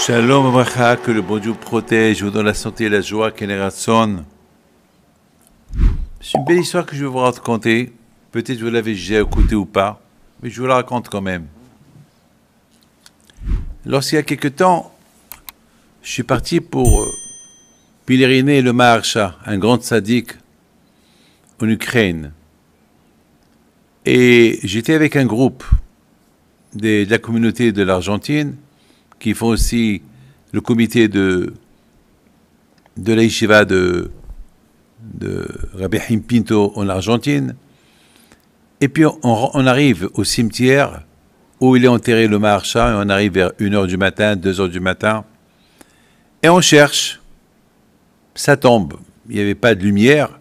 Shalom Abracha, que le bon Dieu protège, vous donne la santé et la joie, qu'elle rasson. C'est une belle histoire que je vais vous raconter. Peut-être vous l'avez déjà écoutée ou pas, mais je vous la raconte quand même. Lorsqu'il y a quelque temps, je suis parti pour pèleriner le Maharsha, un grand tzaddik en Ukraine. Et j'étais avec un groupe de la communauté de l'Argentine, qui font aussi le comité de la yeshiva de Rabbi Haim Pinto en Argentine. Et puis on arrive au cimetière où il est enterré le Maharsha, et on arrive vers 1h du matin, 2h du matin, et on cherche, ça tombe, il n'y avait pas de lumière,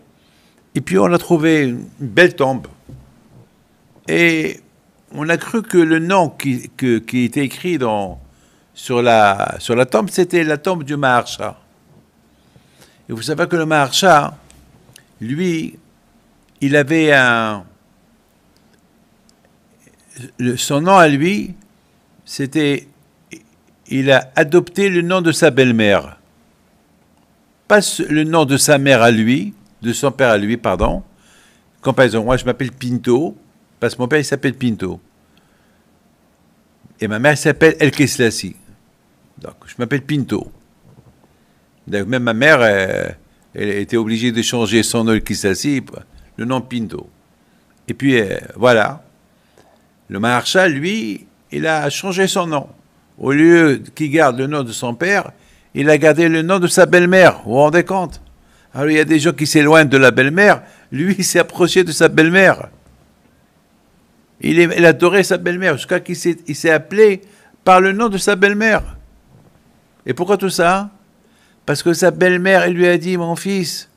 et puis on a trouvé une belle tombe, et on a cru que le nom qui était écrit sur la tombe, c'était la tombe du Maharsha. Et vous savez que le Maharsha, lui, il avait son nom à lui, c'était, il a adopté le nom de sa belle-mère. Pas le nom de sa mère à lui, de son père à lui, pardon. Comme par exemple, moi je m'appelle Pinto, parce que mon père il s'appelle Pinto. Et ma mère s'appelle El Keslassi. Donc, je m'appelle Pinto. Donc, même ma mère, elle était obligée de changer son nom Kisassi, le nom Pinto. Et puis, voilà. Le Maharsha, lui, il a changé son nom. Au lieu qu'il garde le nom de son père, il a gardé le nom de sa belle-mère. Vous vous rendez compte? Alors, il y a des gens qui s'éloignent de la belle-mère. Lui, il s'est approché de sa belle-mère. Il adorait sa belle-mère, jusqu'à qu'il s'est appelé par le nom de sa belle-mère. Et pourquoi tout ça? Parce que sa belle-mère, elle lui a dit, mon fils,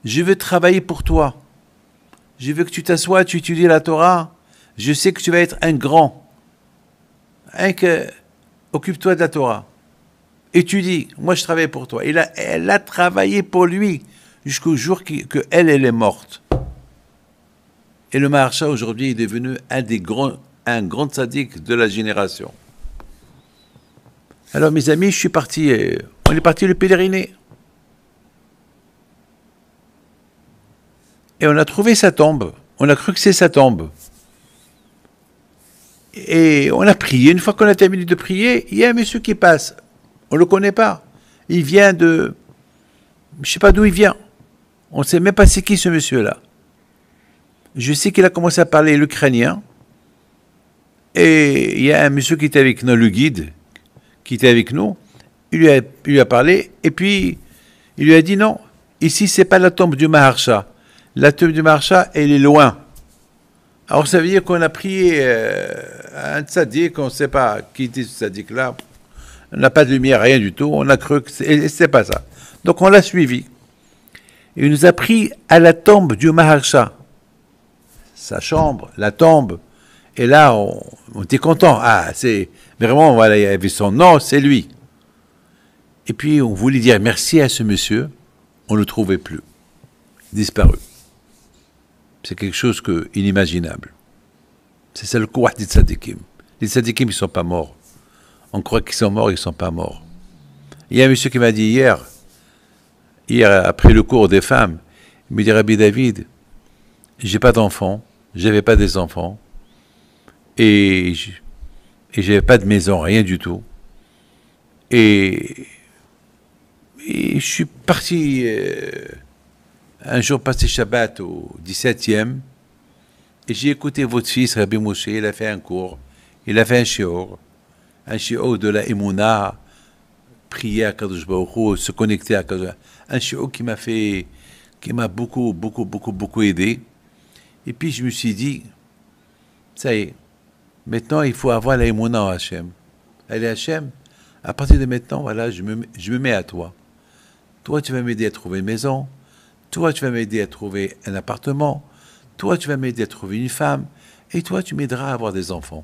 je veux travailler pour toi. Je veux que tu t'assoies, tu étudies la Torah. Je sais que tu vas être un grand. Occupe-toi de la Torah. Étudie. Moi, je travaille pour toi. Elle a travaillé pour lui jusqu'au jour qu'elle est morte. Et le Maharsha, aujourd'hui, est devenu un grand tzaddik de la génération. Alors, mes amis, on est parti le pèleriner. Et on a trouvé sa tombe. On a cru que c'est sa tombe. Et on a prié. Une fois qu'on a terminé de prier, il y a un monsieur qui passe. On ne le connaît pas. Il vient je ne sais pas d'où il vient. On ne sait même pas c'est qui ce monsieur-là. Je sais qu'il a commencé à parler l'ukrainien. Et il y a un monsieur qui était avec nous, le guide, qui était avec nous. Il lui a parlé. Et puis, il lui a dit non. Ici, ce n'est pas la tombe du Maharsha. La tombe du Maharsha, elle est loin. Alors, ça veut dire qu'on a prié un tzaddik, on ne sait pas qui était ce tzaddik-là. On n'a pas de lumière, rien du tout. On a cru que c'est pas ça. Donc, on l'a suivi. Il nous a pris à la tombe du Maharsha. Sa chambre, la tombe. Et là, on était content. Ah, c'est vraiment, voilà, il y avait son nom, c'est lui. Et puis, on voulait dire merci à ce monsieur. On ne le trouvait plus. Disparu. C'est quelque chose d'inimaginable. C'est ça le kouah des tzadikim. Les tzadikim, ils ne sont pas morts. On croit qu'ils sont morts, ils ne sont pas morts. Il y a un monsieur qui m'a dit hier, après le cours des femmes, il me dit, Rabbi David, j'ai pas d'enfants, j'avais pas des enfants, et j'avais pas de maison, rien du tout. Et je suis parti un jour passer Shabbat au 17e, et j'ai écouté votre fils, Rabbi Moshe, il a fait un cours, il a fait un shiur de la Emouna, prier à Kadosh Baruch Hu, se connecter à Kadosh Baruch Hu, un shiur qui m'a beaucoup aidé. Et puis je me suis dit, ça y est, maintenant il faut avoir la Emouna en Hachem. Allez Hachem, à partir de maintenant, voilà, je me mets à toi. Toi, tu vas m'aider à trouver une maison. Toi, tu vas m'aider à trouver un appartement. Toi, tu vas m'aider à trouver une femme. Et toi, tu m'aideras à avoir des enfants.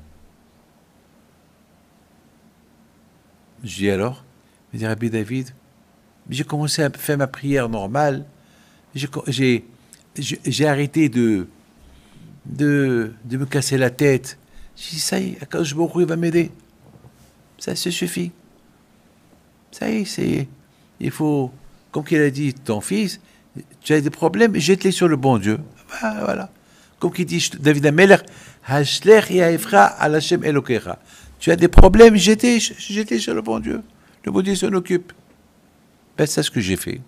Je dis alors, il me dit Rabbi David, j'ai commencé à faire ma prière normale. J'ai arrêté de me casser la tête. Je dis, ça y est, Akadosh Baruch Hu, il va m'aider. Ça suffit. Ça y est, c'est... Il faut, comme qu'il a dit, ton fils, tu as des problèmes, jette-les sur le bon Dieu. Voilà. Comme qu'il dit David Ameler, Hashlech yaefra al Hashem Elokecha. Tu as des problèmes, jette-les sur le bon Dieu. Le bon Dieu s'en occupe. Ben, c'est ce que j'ai fait.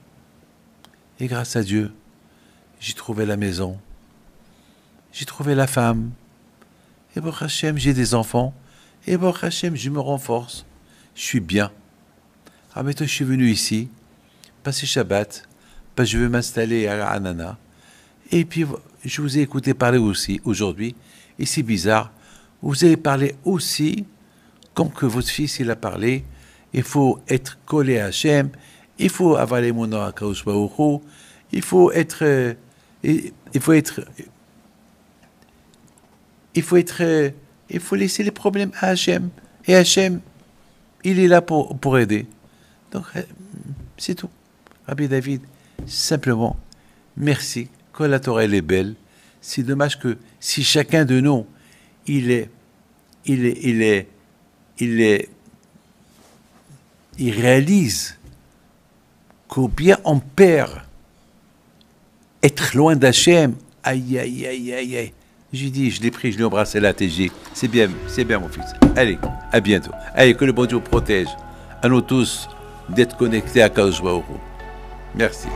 Et grâce à Dieu, j'ai trouvé la maison. J'ai trouvé la femme. Et Baruch Hashem, j'ai des enfants. Et Baruch Hashem, je me renforce. Je suis bien. Ah, maintenant, je suis venu ici, passer Shabbat, parce que je veux m'installer à Anana. Et puis, je vous ai écouté parler aussi aujourd'hui. Et c'est bizarre, vous avez parlé aussi, comme que votre fils, il a parlé, il faut être collé à Hachem, il faut avaler mon nom à Kadosh Baruch Hu, il faut être, il faut laisser les problèmes à Hachem. Et Hachem, il est là pour aider. Donc, c'est tout. Rabbi David, simplement, merci. Quand la Torah elle est belle, c'est dommage que si chacun de nous, il réalise combien on perd être loin d'Hachem. Aïe, aïe, aïe, aïe, aïe. J'ai dit, je l'ai pris, je l'ai embrassé la TG. C'est bien mon fils. Allez, à bientôt. Allez, que le bon Dieu protège. À nous tous d'être connectés à Kadosh Baruch Hu. Merci.